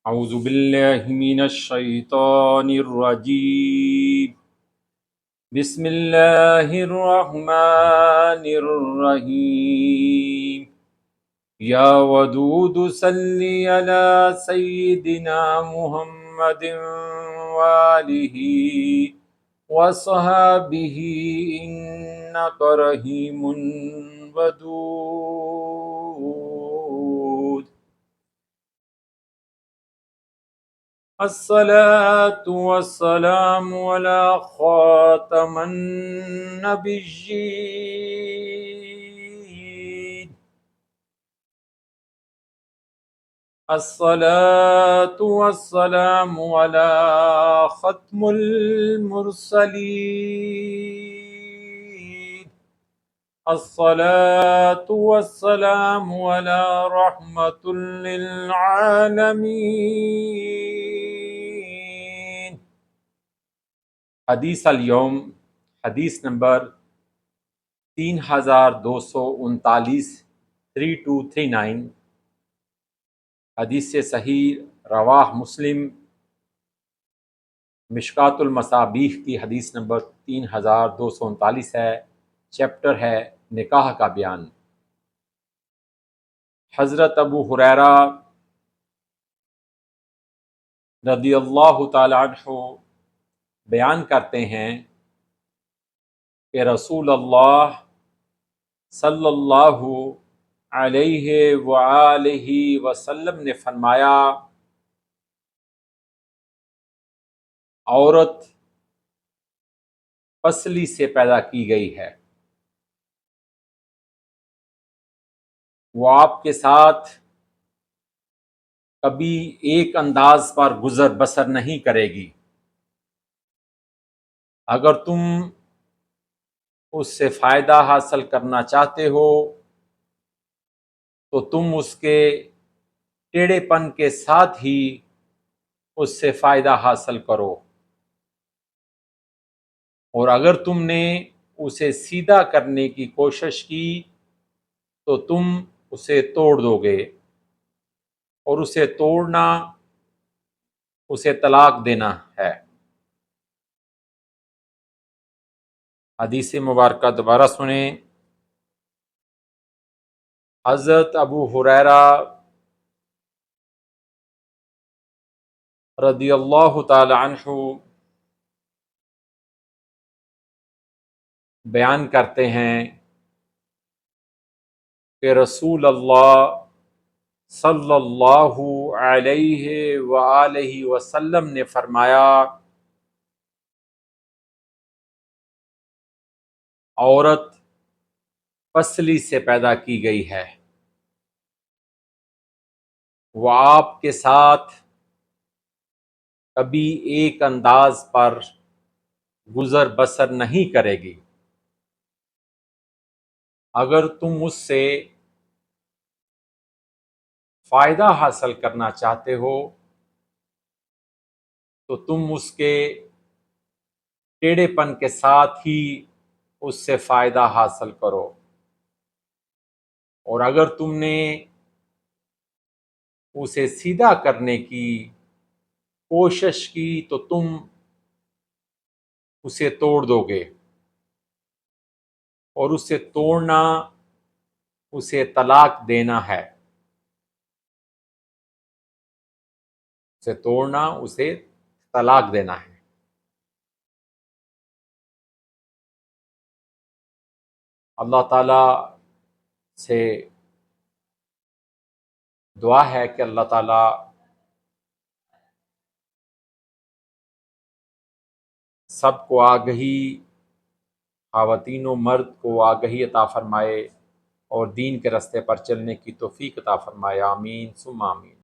اعوذ باللہ من الشیطان الرجیم بسم اللہ الرحمن الرحیم یا ودود صلی علی سیدنا محمد وآلہ وصحبہ انک رحیم ودود الصلاة والسلام على خاتم النبيين الصلاة والسلام على ختم المرسلين الصلاة والسلام على رحمة للعالمين حدیث اليوم حدیث نمبر 3239 3239 حدیث صحیح رواہ مسلم مشکات المصابیح کی حدیث نمبر 3239 ہے۔ چیپٹر ہے نکاح کا بیان۔ حضرت ابو ہریرہ رضی اللہ تعالی عنہ بیان کرتے ہیں کہ رسول اللہ صلی اللہ علیہ وآلہ وسلم نے فرمایا، عورت پسلی سے پیدا کی گئی ہے، وہ آپ کے ساتھ کبھی ایک انداز پر گزر بسر نہیں کرے گی۔ اگر تم اس سے فائدہ حاصل کرنا چاہتے ہو تو تم اس کے ٹیڑھے پن کے ساتھ ہی اس سے فائدہ حاصل کرو، اور اگر تم نے اسے سیدھا کرنے کی کوشش کی تو تم اسے توڑ دو گے، اور اسے توڑنا اسے طلاق دینا ہے۔ حدیث مبارکہ دوبارہ سنیں۔ حضرت ابو ہریرہ رضی اللہ تعالی عنہ بیان کرتے ہیں کہ رسول اللہ صلی اللہ علیہ وآلہ وسلم نے فرمایا، عورت پسلی سے پیدا کی گئی ہے، وہ آپ کے ساتھ کبھی ایک انداز پر گزر بسر نہیں کرے گی۔ اگر تم اس سے فائدہ حاصل کرنا چاہتے ہو تو تم اس کے ٹیڑھے پن کے ساتھ ہی اس سے فائدہ حاصل کرو، اور اگر تم نے اسے سیدھا کرنے کی کوشش کی تو تم اسے توڑ دو گے، اور اسے توڑنا اسے طلاق دینا ہے۔ اسے توڑنا اسے طلاق دینا ہے۔ اللہ تعالی سے دعا ہے کہ اللہ تعالی سب کو آگہی، خواتین و مرد کو آگہی عطا فرمائے اور دین کے رستے پر چلنے کی توفیق عطا فرمائے، آمین ثم آمین۔